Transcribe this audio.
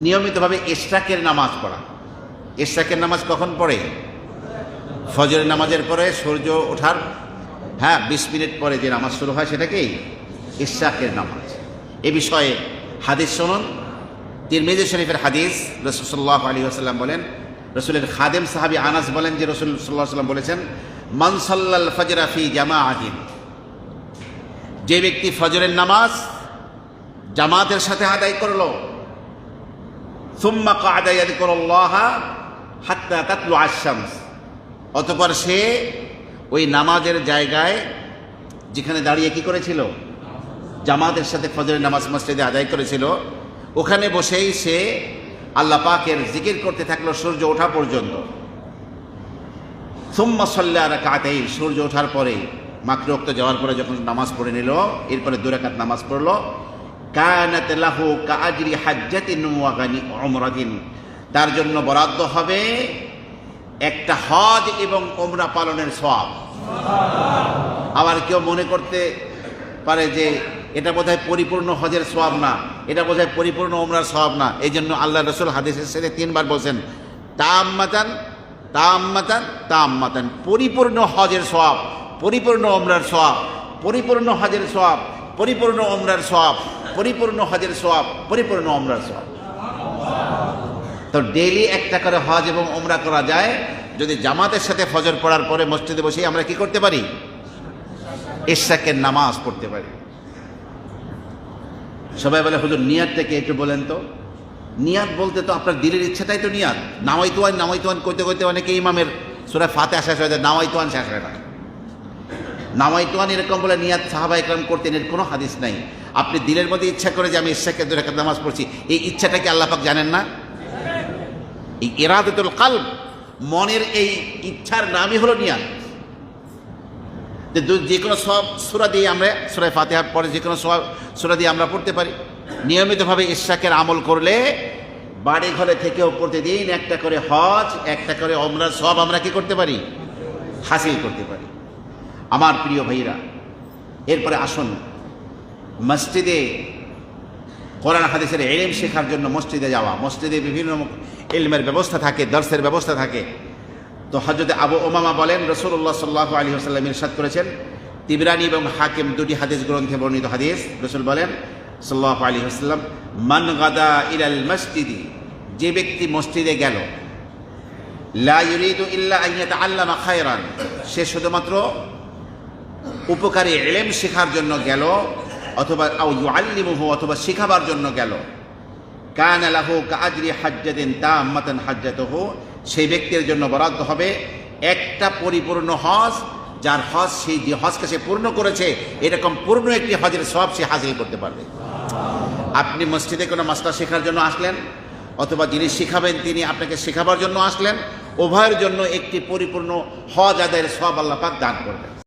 নিয়মিতভাবে ইশরাকের নামাজ পড়া। ইশরাকের নামাজ কখন পড়ে? ফজরের নামাজের পরে সূর্য ওঠার 20 মিনিট পরে যে নামাজ শুরু হয় সেটাকেই ইশরাকের নামাজ। এ বিষয়ে হাদিস শুনুন। তিরমিজি শরীফের হাদিস, রাসূল সাল্লাল্লাহু আলাইহি ওয়াসাল্লাম বলেন, রাসূলের খাদেম সাহাবী আনাস বলেন যে রাসূল সাল্লাল্লাহু আলাইহি ওয়াসাল্লাম বলেছেন, মান সাল্লাল ফজরা ফি জামাআতিন, যে ব্যক্তি ফজরের নামাজ জামাতের সাথে আদায় করলো, সুম্মা কা'আদা ইয়াযকুরুল্লাহ হাত্তা তাতলুআ আশ-শামস, অতঃপর সে ওই নামাজের জায়গায় যেখানে দাঁড়িয়ে কি করেছিল, জামাতের সাথে ফজরের নামাজ মসজিদে আদায় করেছিল, ওখানে বসেই সে আল্লাহ পাকের জিকির করতে থাকলো সূর্য ওঠা পর্যন্ত। সুম্মা সাল্লা রাকাতাইন, সূর্য ওঠার পরে মাগরিব ওয়াক্ত যাওয়ার পরে যখন নামাজ পড়ে নিল, এরপরে 2 রাকাত নামাজ পড়লো, কানাত লাহু কাআজরি হাজ্জাতিন ওয়া উমরাতিন, তার জন্য বরাদ্দ হবে একটা হজ এবং উমরা পালনের সওয়াব। আবার কেউ মনে করতে পারে যে এটা বোধহয় পরিপূর্ণ হজের সওয়াব না, এটা বোধহয় পরিপূর্ণ উমরার সওয়াব না। এই জন্য আল্লাহ রাসূল হাদিসের সাথে 3 বার বলছেন তাম্মাতান তাম্মাতান তাম্মাতান, পরিপূর্ণ হজের সওয়াব, পরিপূর্ণ উমরার সওয়াব, পরিপূর্ণ হজের সওয়াব, পরিপূর্ণ উমরার সওয়াব, পরিপূর্ণ হজের সওয়াব, পরিপূর্ণ উমরার সওয়াব। তো ডেইলি একটা করে হজ এবং উমরা করা যায় যদি জামাতের সাথে ফজর পড়ার পরে মসজিদে বসে আমরা কি করতে পারি, ইশরাকের নামাজ পড়তে পারি। সবাই বলে হুজুর নিয়াতটাকে একটু বলেন তো। নিয়াত বলতে তো আপনার দিলের ইচ্ছাটাই তো নিয়াত। নাওয়াইতুয়ান নাওয়াইতুয়ান কইতে কইতে অনেকে ইমামের সূরা ফাতিহা শেষ হয়ে যায়, নাওয়াইতুয়ান শেষ হয় না। নাওয়াইতুয়ান এরকম বলে নিয়াত সাহাবায়ে কেরাম করতেন, এর কোনো হাদিস নাই। আপনি দিলের মধ্যে ইচ্ছা করে যে আমি ইশরাকের 2 রাকাত নামাজ পড়ছি, এই ইচ্ছাটাকে আল্লাহ পাক জানেন না? এই ইরাদাতুল কলব, মনের এই ইচ্ছার নামই হলো নিয়াত। যে কোনো সব সূরা দিয়ে আমরা, সূরা ফাতিহার পরে যে কোনো সূরা দিয়ে আমরা পড়তে পারি। নিয়মিতভাবে ইশরাকের আমল করলে বাড়ি ঘরে থেকেও প্রতিদিন একটা করে হজ, একটা করে উমরার সওয়াব আমরা কি করতে পারি, হাসিল করতে পারি। আমার প্রিয় ভাইরা, এরপরে আসুন মসজিদে কোরআন হাদিসের ইলম শেখার জন্য মসজিদে যাওয়া। মসজিদে বিভিন্ন ইলমের ব্যবস্থা থাকে, দর্সের ব্যবস্থা থাকে। তো হযরত আবু উমামা বলেন, রাসূলুল্লাহ সাল্লাল্লাহু আলাইহি ওয়াসাল্লাম ইরশাদ করেছেন, তিবরানী এবং হাকিম 2টি হাদিস গ্রন্থে বর্ণিত হাদিস, রাসূল বলেন সাল্লাল্লাহু আলাইহি ওয়াসাল্লাম, মান গাদা ইলাল মসজিদি, যে ব্যক্তি মসজিদে গেল, লা ইউরিদু ইল্লা আন ইয়াতাআল্লামা খায়রান, সে শুধুমাত্র উপকারী ইলম শেখার জন্য গেল, অথবা আও ইউআল্লিমুহু, অথবা শিখাবার জন্য গেল, কানা লাহু কাআজরি হাজ্জাতিন তাম্মাতান হাজ্জাতুহু, সেই ব্যক্তির জন্য বরাদ্দ হবে একটা পরিপূর্ণ হজ, যার হজ সেই যে হজকে সে পূর্ণ করেছে, এরকম পূর্ণ একটি হজের সওয়াব সে হাসিল করতে পারবে। আপনি মসজিদে কোনো মাসলা শেখার জন্য আসলেন, অথবা যিনি শিখাবেন তিনি আপনাকে শেখাবার জন্য আসলেন, উভয়ের জন্য একটি পরিপূর্ণ হজ আদায়ের সওয়াব আল্লাহ পাক দান করবেন।